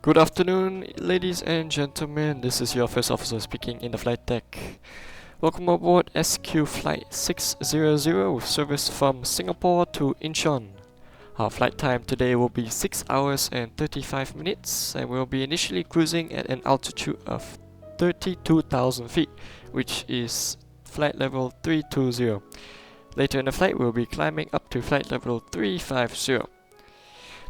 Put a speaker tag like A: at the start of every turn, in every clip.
A: Good afternoon, ladies and gentlemen. This is your first officer speaking in the flight deck. Welcome aboard SQ Flight 600 with service from Singapore to Incheon. Our flight time today will be 6 hours and 35 minutes, and we'll be initially cruising at an altitude of 32,000 feet, which is flight level 320. Later in the flight, we'll be climbing up to flight level 350.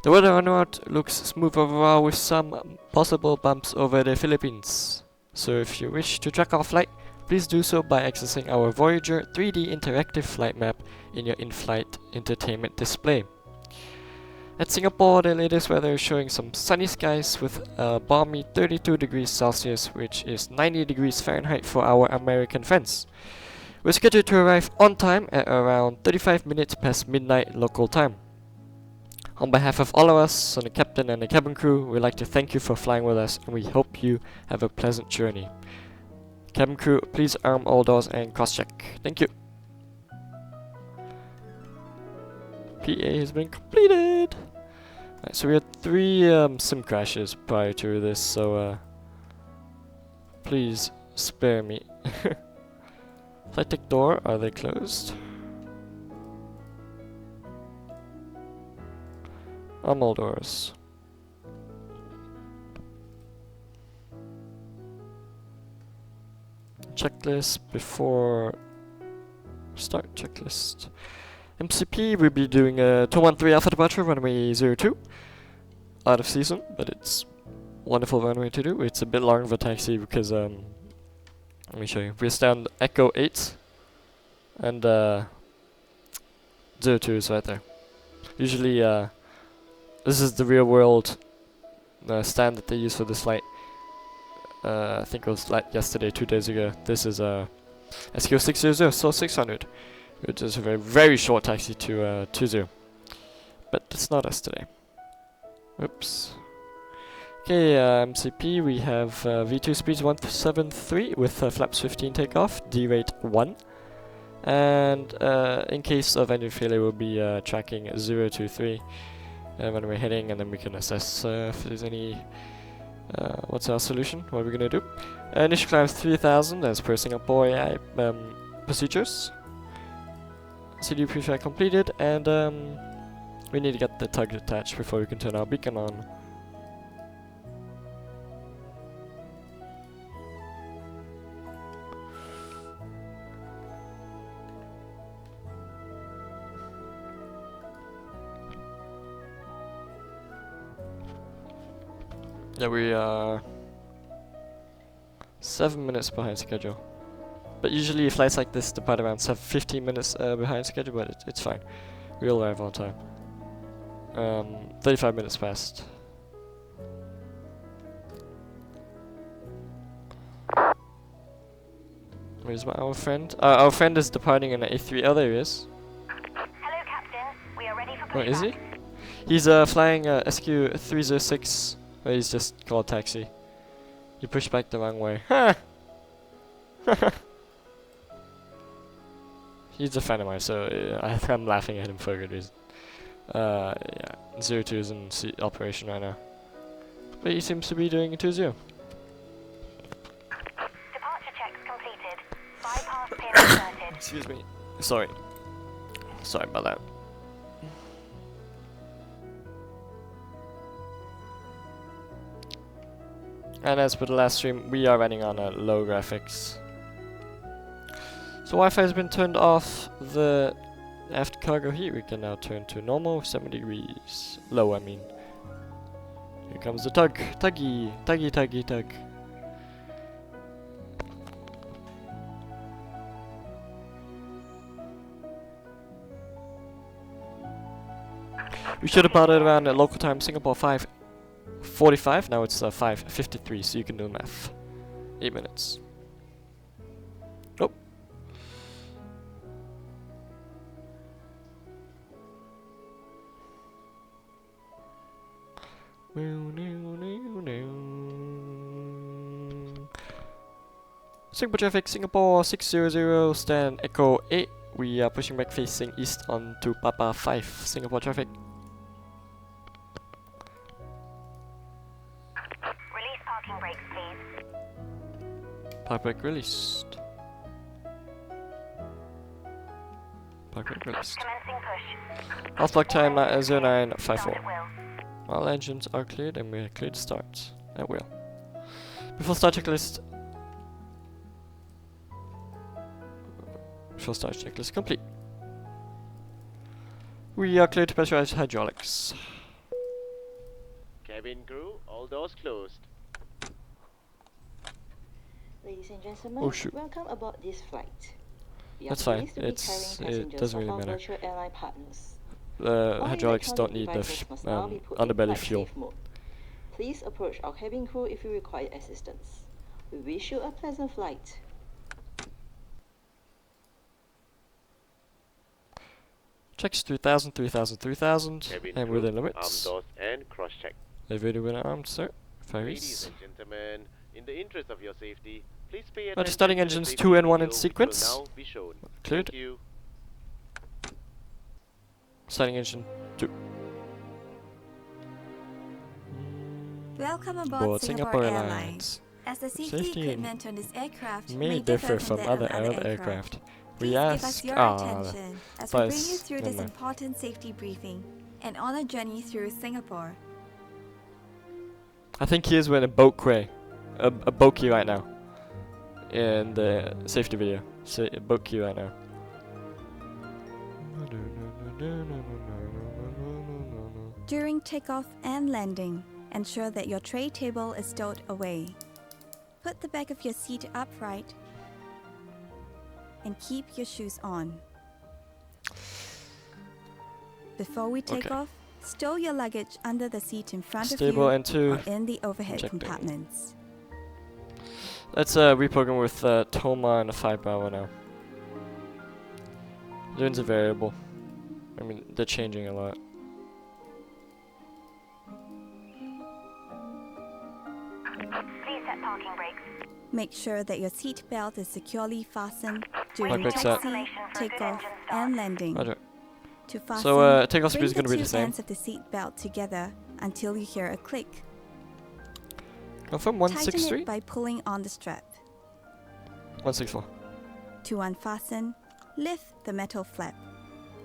A: The weather en route looks smooth overall with some possible bumps over the Philippines. So if you wish to track our flight, please do so by accessing our Voyager 3D interactive flight map in your in-flight entertainment display. At Singapore, the latest weather is showing some sunny skies with a balmy 32 degrees Celsius, which is 90 degrees Fahrenheit for our American friends. We're scheduled to arrive on time at around 35 minutes past midnight local time. On behalf of all of us, on the captain and the cabin crew, we'd like to thank you for flying with us, and we hope you have a pleasant journey. Cabin crew, please arm all doors and cross-check. Thank you. PA has been completed. Right, so we had 3 SIM crashes prior to this, so please spare me. Flight deck door, are they closed? All doors. Checklist before start checklist. MCP will be doing a 213 Alpha departure runway 02. Out of season, but it's wonderful runway to do. It's a bit long of a taxi because let me show you. We're stand Echo 8 and 02 is right there. Usually this is the real world stand that they use for this flight. I think it was like yesterday, 2 days ago. This is SQ600, so 600, which is a very, very short taxi to 20. But it's not us today. Oops. Okay, MCP, we have V2 speeds 173 with flaps 15 takeoff, D rate 1. And in case of engine failure, we'll be tracking 023. When we're heading, and then we can assess if there's any what's our solution, what are we gonna do. Initial climb 3000 as per Singapore AI procedures. CD preflight completed, and we need to get the tug attached before we can turn our beacon on. Yeah, we are 7 minutes behind schedule. But usually flights like this depart around 15 minutes behind schedule, but it's fine. We'll arrive on time. 35 minutes past. Where's our friend? Our friend is departing in an A3. Oh, there he is.
B: Hello, Captain. We are ready for pushback.
A: Oh, is he? He's flying SQ306. Well, he's just called taxi. You pushed back the wrong way. Ha! He's a fan of mine, so I'm laughing at him for a good reason. Yeah, 02 is in operation right now. But he seems to be doing a 20.
B: Departure checks completed. Bypass pin inserted.
A: Excuse me. Sorry. Sorry about that. And as per the last stream, we are running on low graphics. So Wi-Fi has been turned off. The aft cargo heat we can now turn to normal, 7 degrees. Low, I mean. Here comes the tug. Tuggy, tuggy, tuggy, tug. We should have departed around local time Singapore 5:45, now it's 5:53, so you can do the math. 8 minutes. Oh. Singapore traffic, Singapore 600, stand Echo 8. We are pushing back facing east onto Papa 5, Singapore traffic.
B: brakes, please.
A: Park brake released. Park brake released.
B: Commencing push.
A: Off block time at
B: Start
A: 0954.
B: at will.
A: All engines are cleared and we are cleared to start at will. Before start checklist. Before start checklist complete. We are cleared to pressurize hydraulics.
C: Cabin crew, all doors closed.
D: Ladies and gentlemen,
A: Oh, shoot.
D: welcome aboard this flight. We are
A: That's fine.
D: pleased to be
A: It
D: carrying
A: doesn't
D: passengers
A: really
D: of our
A: matter.
D: virtual airline partners.
A: The
D: All
A: hydraulics don't
D: electronic
A: need the
D: devices must now be put in
A: underbelly
D: flight
A: fuel.
D: safe mode. Please approach our cabin crew if you require assistance. We wish you a pleasant flight.
A: Checks 3000, 3000, 3000,
C: Cabin
A: and
C: crew,
A: within
C: arm
A: limits.
C: doors and cross check.
A: Elevator when armed, sir.
C: Ladies
A: Ferries.
C: and gentlemen, in the interest of your safety, please pay attention.
A: Roger, starting
C: to the
A: engines
C: safety
A: 2 and 1 in
C: video which
A: sequence.
C: will now be shown.
A: Cleared.
C: Thank you.
A: Starting engine 2.
E: Welcome
A: Board
E: aboard Singapore Airlines. As the safety
A: Safety
E: equipment on this aircraft
A: may differ from
E: that
A: other
E: on
A: aircraft.
E: Please
A: We
E: give us
A: ask
E: your attention as we bring you through this important safety briefing and on a journey through Singapore.
A: I think he is wearing a boat quay. A boat key right now. In the safety video. A boat key right now.
E: During takeoff and landing, ensure that your tray table is stowed away. Put the back of your seat upright and keep your shoes on. Before we take
A: Okay.
E: off, stow your luggage under the seat in front
A: Stable
E: of
A: and
E: you
A: 2.
E: or in the overhead
A: Check
E: compartments.
A: Let's reprogram with Toma and a 5-hour now. Zone's a variable. I mean, they're changing a lot.
B: Please set parking brakes.
E: Make sure that your seat belt is securely fastened during
A: Park brakes set.
E: taxi, takeoff, and landing.
A: Roger.
E: To fasten,
A: So takeoff speed
E: bring
A: is going to be the
E: two
A: same.
E: ends of the seat belt together until you hear a click.
A: Confirm
E: Tighten
A: 163?
E: it by pulling on the strap.
A: 164.
E: To unfasten, lift the metal flap.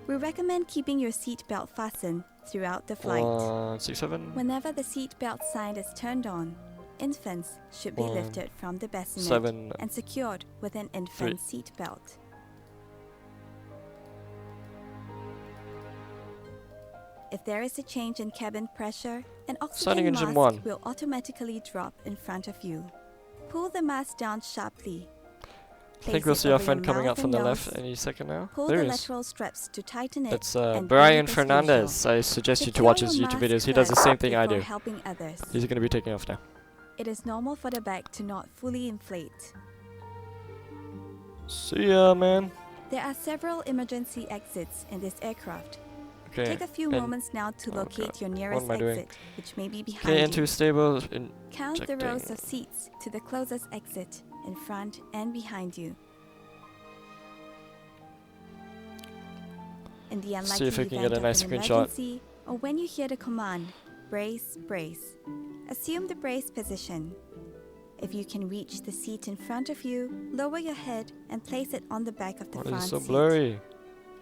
E: We recommend keeping your seat belt fastened throughout the flight.
A: 167.
E: Whenever the seat belt sign is turned on, infants should be lifted from the bassinet
A: 7.
E: and secured with an infant seat belt. If there is a change in cabin pressure, an
A: Starting
E: oxygen
A: engine
E: mask
A: 1.
E: will automatically drop in front of you. Pull the mask down sharply.
A: I think we'll see our friend coming up from the left any second now.
E: Pull
A: There
E: the
A: he is.
E: lateral straps to tighten it.
A: It's
E: and
A: Brian
E: breathe as
A: Fernandez.
E: usual.
A: I suggest you to
E: Secure
A: watch his
E: your
A: YouTube
E: mask
A: videos. He does the
E: first
A: same thing I
E: before
A: do.
E: helping others.
A: He's going to be taking off now.
E: It is normal for the bag to not fully inflate.
A: See ya, man.
E: There are several emergency exits in this aircraft.
A: Okay.
E: Take a few
A: and-
E: moments now to
A: oh
E: locate
A: God,
E: your
A: what
E: nearest
A: am I doing?
E: exit, which may be
A: Okay,
E: behind
A: into
E: you.
A: stable.
E: Count the rows
A: injecting.
E: of seats to the closest exit, in front and behind you. In the
A: See
E: unlikely
A: if we can
E: event
A: get a nice
E: of an
A: screenshot.
E: emergency, or when you hear the command, brace, brace. Assume the brace position. If you can reach the seat in front of you, lower your head and place it on the back of the
A: Oh,
E: front
A: it's so
E: seat.
A: blurry.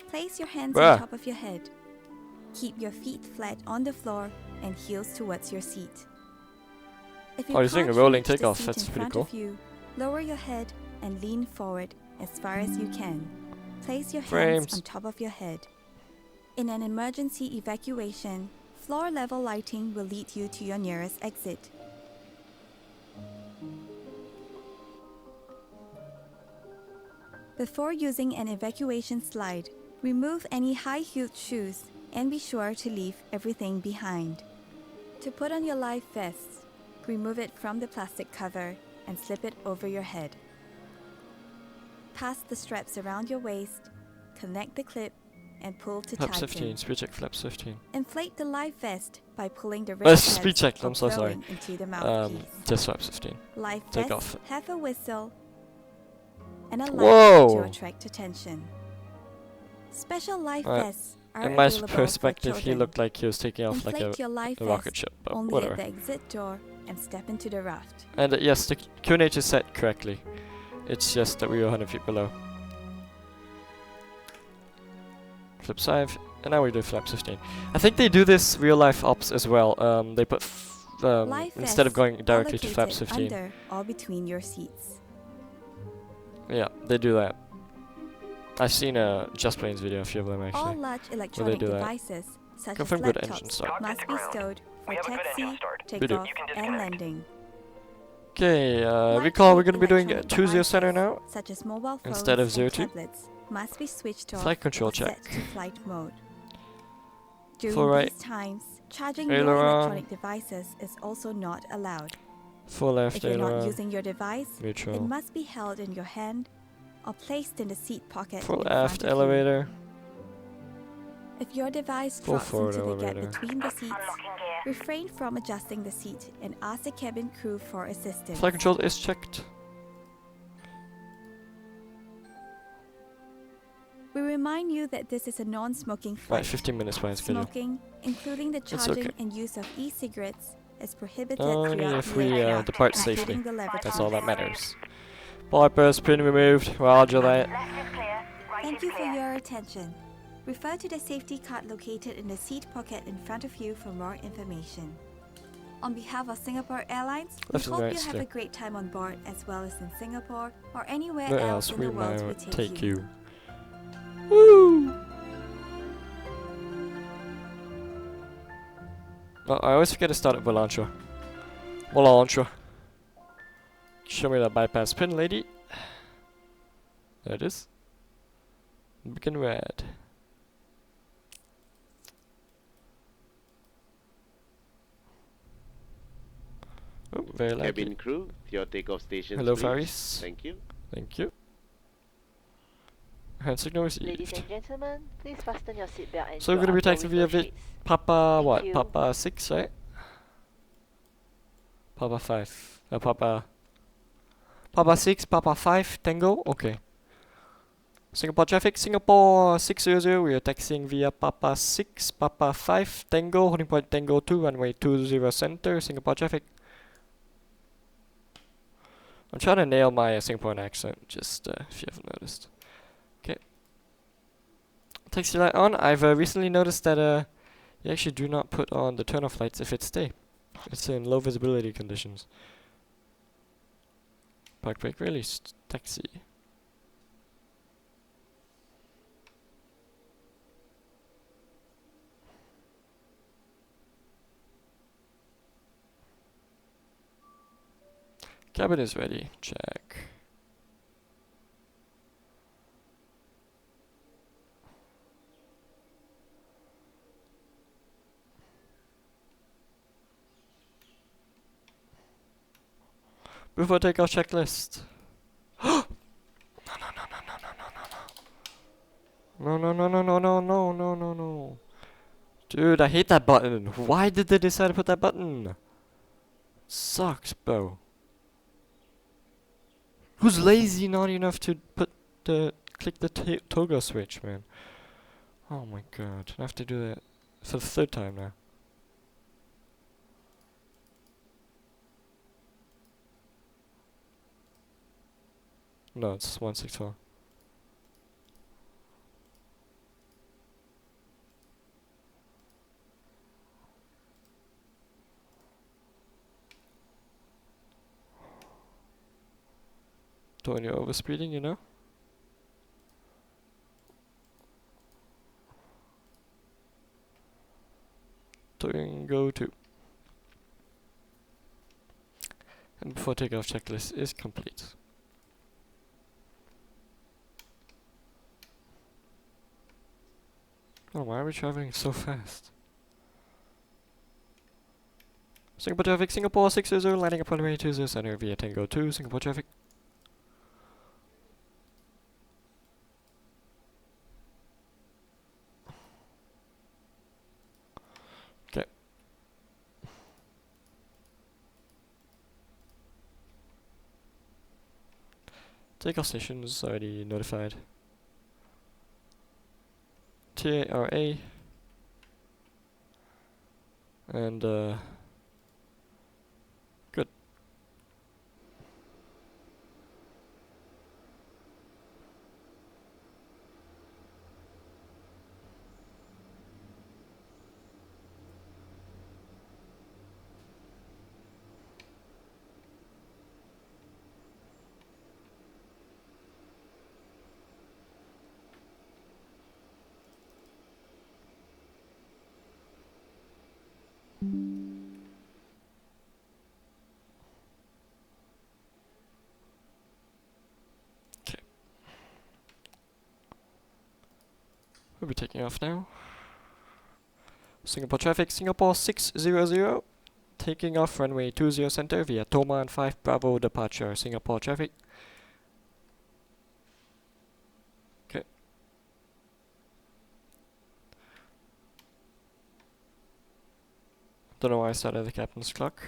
E: Place your hands
A: Bruh.
E: on top of your head. Keep your feet flat on the floor and heels towards your seat. If you
A: Oh, you're doing a
E: can't
A: rolling
E: reach the
A: takeoff.
E: seat
A: That's
E: in
A: pretty
E: front
A: cool.
E: of you, lower your head and lean forward as far as you can. Place your hands
A: Frames.
E: on top of your head. In an emergency evacuation, floor level lighting will lead you to your nearest exit. Before using an evacuation slide, remove any high-heeled shoes and be sure to leave everything behind. To put on your life vest, remove it from the plastic cover and slip it over your head. Pass the straps around your waist, connect the clip, and pull to
A: Flaps
E: tighten.
A: 15. Speed check. Flaps 15.
E: Inflate the life vest by pulling the wrist
A: Speed
E: pads
A: check,
E: or
A: I'm so sorry.
E: blowing into the mouthpiece.
A: Just flaps 15.
E: Life
A: Take
E: vests
A: off.
E: have a whistle and a light
A: Whoa.
E: to attract attention. Special life
A: Alright.
E: vests are
A: In my
E: available for
A: perspective, he
E: children.
A: looked like he was taking off like
E: Inflate your life
A: a rocket
E: vest
A: ship, but
E: only
A: whatever.
E: at the exit door and step into the raft.
A: And yes, the QNH is set correctly. It's just that we were 100 feet below. Flip 5, and now we do flaps 15. I think they do this real life ops as well. They put
E: Life
A: instead of
E: vests
A: going
E: are
A: directly to
E: located
A: flaps 15.
E: under or between your seats.
A: Yeah, they do that. I've seen a Just Planes video, a few of them
E: All
A: actually.
E: large electronic
A: do that.
E: devices, such as
A: Confirm good engine
E: laptops,
A: start.
E: must be stowed for
F: We have a good
E: taxi,
F: engine start.
A: We do.
E: takeoff,
F: You can
E: and
F: disconnect.
E: landing.
A: Okay,
E: Lightweight
A: recall we're going to be doing
E: electronic
A: 20 center
E: devices,
A: now.
E: such as mobile phones
A: Instead of
E: and
A: 02.
E: tablets, must be switched off
A: Flight control
E: or
A: check.
E: set to flight mode. During
A: Full right.
E: these times, charging your
A: Aileron.
E: electronic devices is also not allowed.
A: Full left
E: If you're not
A: aileron.
E: using your device, it
A: Neutral.
E: must be held in your hand or placed in the seat pocket
A: Full
E: in front
A: aft
E: of you.
A: elevator.
E: If your device
A: Full
E: drops
A: forward
E: into the gap
A: elevator.
E: between the seats,
B: Unlocking gear.
E: refrain from adjusting the seat and ask the cabin crew for assistance.
A: Flight control is checked.
E: We remind you that this is a non-smoking flight.
A: Right, 15 minutes behind schedule.
E: Smoking, including the
A: It's
E: charging
A: okay.
E: and use of e-cigarettes, is prohibited
A: Only
E: throughout
A: if
E: the
A: we
E: aircraft,
A: depart
E: including
A: safely.
E: the lavatory.
A: That's all that matters. Bypass pin removed. Roger that.
B: Left is clear. Right
E: Thank
B: is
E: you for
B: clear.
E: your attention. Refer to the safety card located in the seat pocket in front of you for more information. On behalf of Singapore Airlines, we
A: Left and
E: hope
A: right
E: you
A: is
E: have a
A: clear.
E: great time on board as well as in Singapore or anywhere
A: Where
E: else
A: else
E: in
A: we
E: the world we
A: might
E: take you.
A: Woo! Oh, I always forget to start at Volantra. Volantra. Show me that bypass pin, lady. There it is. Big and red. Oh, very lucky.
C: Cabin crew, your takeoff stations,
A: Hello,
C: please.
A: Faris.
C: Thank you.
A: Thank you. Hand signal
D: Ladies
A: received.
D: and gentlemen, please fasten your seatbelt and
A: So we're
D: your
A: gonna be
D: outdoor
A: taxing
D: window
A: via
D: shades.
A: Papa
D: Thank
A: what?
D: you.
A: Papa 6, right? Papa 5. Papa 6, Papa 5, Tango? Okay. Singapore traffic, Singapore 600, we are taxiing via Papa 6, Papa 5, Tango, holding point Tango 2, runway 20 center, Singapore traffic. I'm trying to nail my Singaporean accent, just if you haven't noticed. Okay. Taxi light on. I've recently noticed that you actually do not put on the turn-off lights if it's day. It's in low visibility conditions. Park brake released. Taxi. Cabin is ready. Check. Before takeoff checklist. No, no. Dude, I hate that button. Why did they decide to put that button? Sucks, bro. Who's lazy not enough to click the toggle switch, man? Oh my god, I have to do that for the third time now. No, it's 164. When you're overspeeding, you know? Go to. And before takeoff checklist is complete. Oh, why are we traveling so fast? Singapore traffic, Singapore 600, landing up runway 20 center via Tango 2, Singapore traffic. Okay. Takeoff station is already notified. TARA. And good. Okay. We'll be taking off now. Singapore traffic, Singapore 600. Taking off runway 20 center via Toma and 5 Bravo departure. Singapore traffic. Okay. Don't know why I started the captain's clock.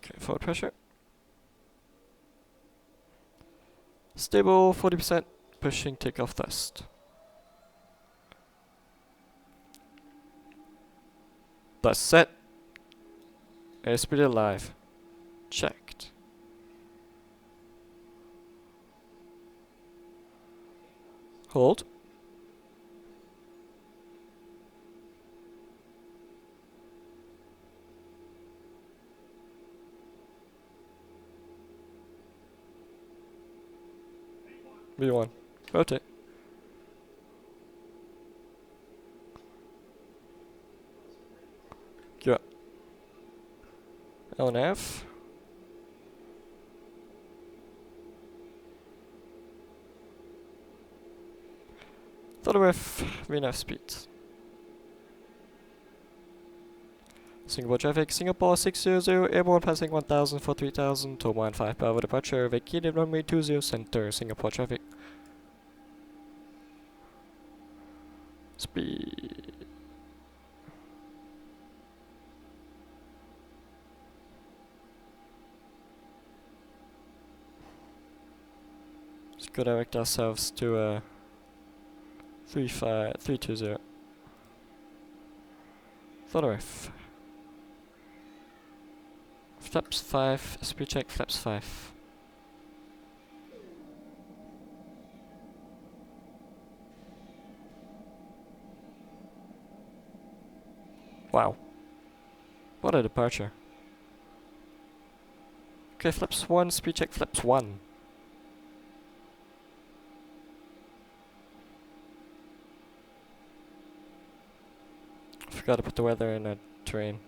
A: Okay, forward pressure. Stable 40%, pushing takeoff thrust. Thus set. Airspeed alive. Checked. Hold. V1. Rotate. Gear up. LNAV. TORA VNAV speeds. Singapore traffic, Singapore 600, airborne passing 1000 for 3000, Toma and 5 Bravo departure, vacated runway 20 center, Singapore traffic. Speed. Let's go direct ourselves to 320. TORA. Flaps 5, speed check, flaps 5. Wow. What a departure. Okay, flaps 1, speed check, flaps 1. Forgot to put the weather in a terrain.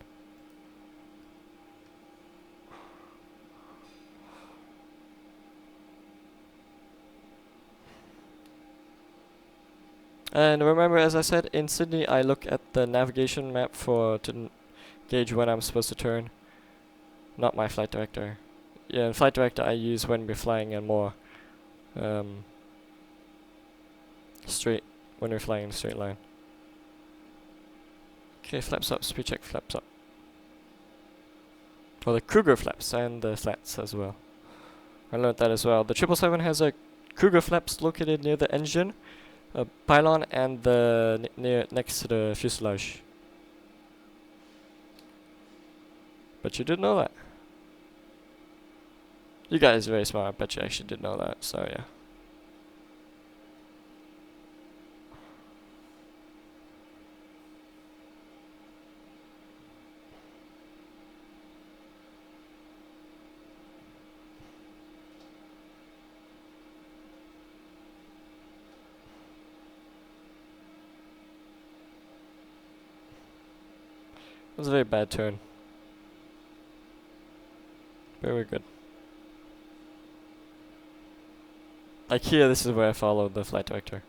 A: And remember, as I said, in Sydney I look at the navigation map to gauge when I'm supposed to turn, not my flight director. Yeah, flight director I use when we're flying in more straight, when we're flying in a straight line. Okay, flaps up, speed check, flaps up. Well, the Kruger flaps and the flats as well. I learned that as well. The 777 has a Kruger flaps located near the engine, pylon, and the next to the fuselage. But you did know that. You guys are very smart. I bet you actually did know that. So yeah. It was a very bad turn. Very good. Like here, this is where I followed the flight director.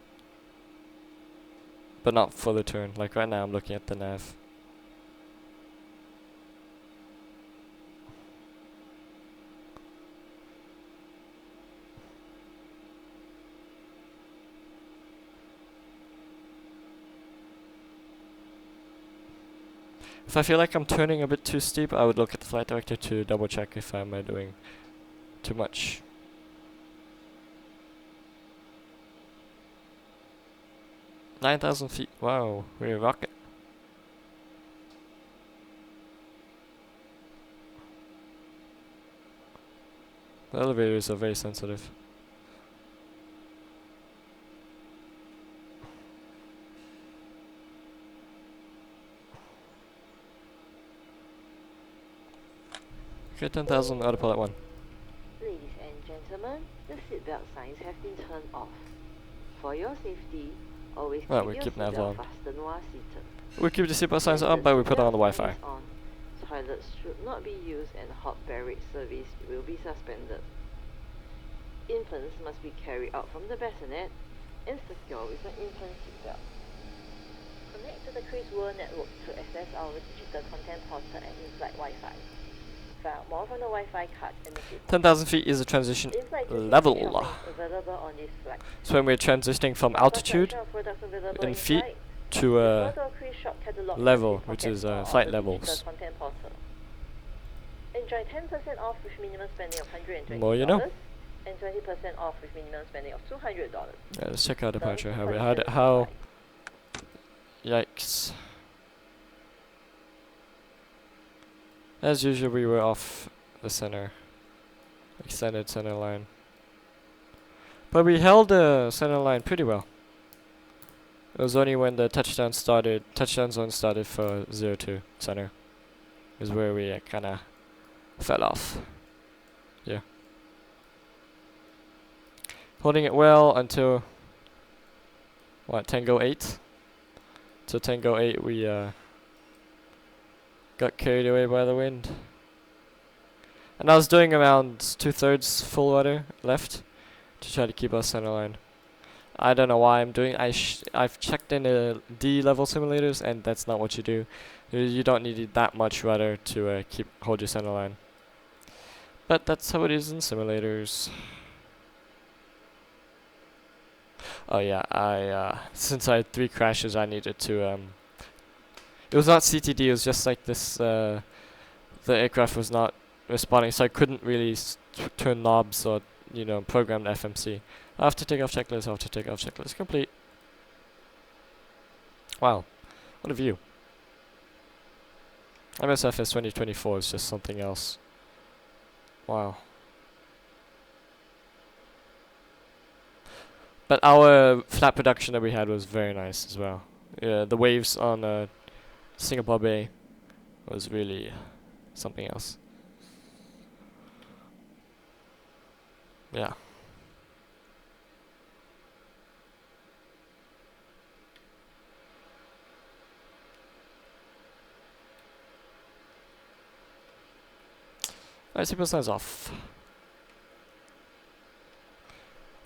A: But not for the turn. Like right now, I'm looking at the nav. If I feel like I'm turning a bit too steep, I would look at the flight director to double check if I'm doing too much. 9,000 feet. Wow, we're a rocket. The elevators are very sensitive. Okay, 10,000 autopilot 1.
D: Ladies and gentlemen, the seatbelt signs have been turned off. For your safety, always keep
A: we
D: your
A: keep nav
D: seatbelt
A: on.
D: fastened while seated.
A: We keep the seatbelt signs
D: When
A: on, but we put on the
D: seatbelt
A: Wi-Fi.
D: sign is on, toilets should not be used and hot beverage service will be suspended. Infants must be carried out from the bassinet and secure with an infant seatbelt. Connect to the Cruise World network to access our digital content portal and in-flight Wi-Fi. Find out more from the Wi-Fi card and the seat.
A: 10,000 feet is a transition
D: In-flight
A: level.
D: shopping is available on this flight.
A: So when we're transitioning from altitude
D: Selection of products available
A: in feet
D: flight.
A: to
D: Refer to our cruise shop catalog
A: level,
D: and
A: which
D: pocket
A: is
D: store
A: flight
D: on the
A: levels.
D: digital content portal. Enjoy 10% off with minimum spending of $120
A: More you know.
D: and 20% off with minimum spending of $200.
A: Yeah, let's check out departure.
D: Terms and
A: How
D: conditions
A: how
D: apply.
A: yikes. As usual, we were off the center, extended center line. But we held the center line pretty well. It was only when the touchdown zone started for 02 center, is where we kinda fell off. Yeah. Holding it well until, what, Tango 8? So Tango 8 we got carried away by the wind. And I was doing around 2/3 full rudder left to try to keep our center line. I don't know why I'm doing. I've checked in the D level simulators, and that's not what you do. You don't need that much rudder to hold your center line. But that's how it is in simulators. Oh yeah, since I had 3 crashes, I needed to it was not CTD. It was just like this. The aircraft was not responding, so I couldn't really turn knobs or program the FMC. After takeoff checklist, after takeoff checklist complete. Wow, what a view. MSFS2024 is just something else. Wow. But our flat production that we had was very nice as well. Yeah, the waves on Singapore Bay was really something else. Yeah. Alright, seatbelt signs off.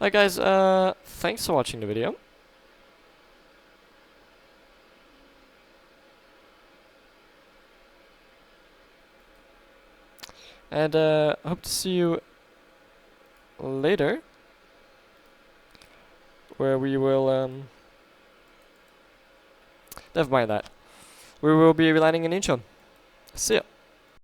A: Alright guys, thanks for watching the video. And hope to see you later, where we will never mind that. We will be landing in Incheon. See ya.